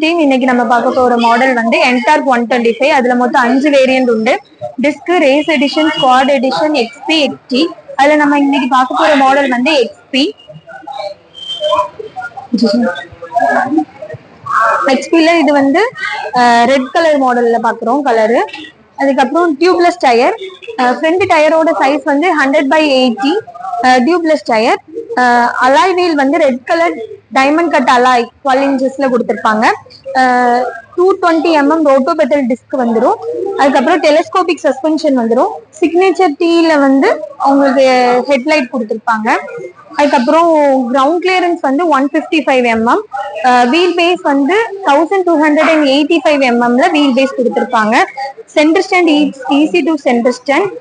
Team இன்னைக்கு நம்ம பார்க்க போற மாடல் வந்து என்டார்க் 125. அதுல மொத்தம் 5 வேரியன்ட் உண்டு. Disk, race edition, squad edition, XP, XT. அதுல நம்ம இன்னைக்கு பார்க்க போற மாடல் வந்து எக்ஸ்பி. எக்ஸ்பில இது வந்து ரெட் கலர் மாடல்ல பாக்குறோம் கலரு. அதுக்கப்புறம் டியூப்லெஸ் டயர். ஃப்ரண்ட் டயரோட சைஸ் வந்து 100/80. Tubeless tyre. அலாய் வீல் வந்து red colour diamond cut alloy 12 இன்ச்சஸ்ல கொடுத்துருப்பாங்க. 220 ரோட்டோ பெட்டல் டிஸ்க் வந்துடும். அதுக்கப்புறம் டெலிஸ்கோபிக் சஸ்பென்ஷன் வந்துடும். சிக்னேச்சர் டீல வந்து அவங்களுக்கு ஹெட்லைட் கொடுத்துருப்பாங்க. அதுக்கப்புறம் கிரவுண்ட் கிளியரன்ஸ் வந்து 155 mm. வீல் பேஸ் வந்து 1285 mm வீல் பேஸ் கொடுத்துருப்பாங்க. Centre stand easy to centre stand.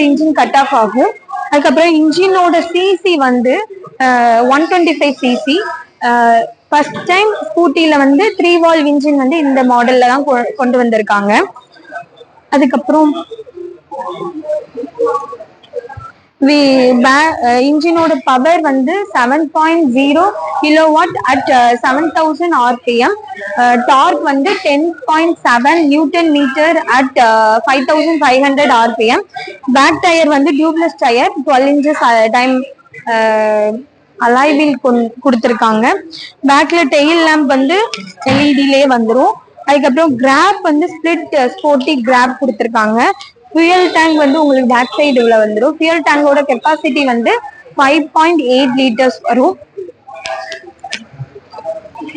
Engine cut off ஆகும். அதுக்கப்புறம் இன்ஜினோட சிசி வந்து 125 cc. ஃபர்ஸ்ட் டைம் ஸ்கூட்டில வந்து 3 வால்வ் இன்ஜின் வந்து இந்த மாடல்ல தான் கொண்டு வந்திருக்காங்க. அதுக்கப்புறம் இன்ஜினோட பவர் வந்து 7.0 கிலோவாட் அட் 7000 RPM. டார்க் வந்து 10.7 newton metre at 5500 RPM. Back tyre வந்து டியூப்லெஸ் டயர் 12 inches டைம் அலாய் வீல் கொடுத்துருக்காங்க. பேக்ல டெயில் லேம்ப் வந்து எல்இடிலே வந்துடும். அதுக்கப்புறம் கிராப் வந்து ஸ்பிளிட் ஸ்போர்ட்டி கிராப் கொடுத்துருக்காங்க. ஃபியூயல் டேங்க் வந்து உங்களுக்கு பேக் சைடு உள்ள வந்துடும். ஃபியூயல் டேங்கோட கெப்பாசிட்டி வந்து 5.8 liters வரும்.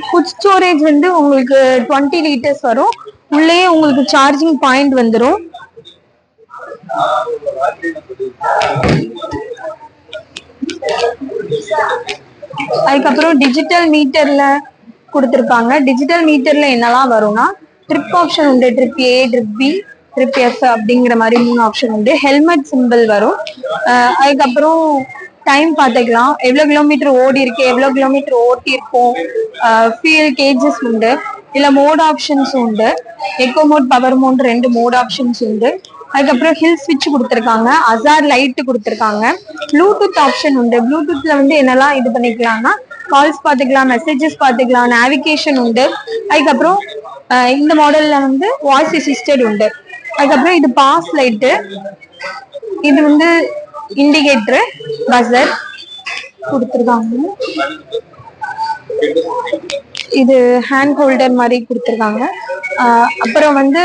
ஃபுட் ஸ்டோரேஜ் வந்து உங்களுக்கு 20 liters வரும். உள்ளே உங்களுக்கு சார்ஜிங் பாயிண்ட் வந்துடும். அதுக்கப்புறம் டிஜிட்டல் மீட்டர்ல கொடுத்துருப்பாங்க. டிஜிட்டல் மீட்டர்ல என்னெல்லாம் வரும்னா ட்ரிப் ஆப்ஷன் உண்டு. Trip A, trip B, trip F அப்படிங்கிற மாதிரி 3 ஆப்ஷன் உண்டு. ஹெல்மெட் சிம்பிள் வரும். அதுக்கப்புறம் டைம் பார்த்துக்கலாம், எவ்வளோ கிலோமீட்டர் ஓடி இருக்கு, எவ்வளோ கிலோமீட்டர் ஓட்டி இருக்கும். ஃபியூல் கேஜஸ் உண்டு. இல்ல மோட் ஆப்ஷன்ஸ் உண்டு. Eco mode, power mode 2 mode options உண்டு. அதுக்கப்புறம் ஹில் ஸ்விட்ச் கொடுத்துருக்காங்க. அசார் லைட் கொடுத்துருக்காங்க. ப்ளூடூத் ஆப்ஷன் உண்டு. ப்ளூடூத்ல வந்து என்னெல்லாம் இது பண்ணிக்கலாம்னா கால்ஸ் பார்த்துக்கலாம், மெசேஜஸ் பார்த்துக்கலாம், நேவிகேஷன் உண்டு. அதுக்கப்புறம் இந்த மாடல்ல வந்து வாய்ஸ் அசிஸ்டட் உண்டு. அதுக்கப்புறம் இது பாஸ் லைட்டு, இது வந்து இண்டிகேட்டர், பஸர் கொடுத்துருக்காங்க. இது ஹேண்ட் ஹோல்டர் மாதிரி கொடுத்துருக்காங்க. அப்புறம் வந்து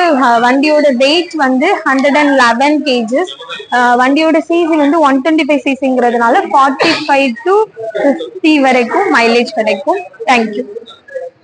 வண்டியோட வெயிட் வந்து 111 kgs. வண்டியோட சிசி வந்து 125 cc-ங்கிறதுனால 45 to 50 வரைக்கும் மைலேஜ் கிடைக்கும். தேங்க்யூ.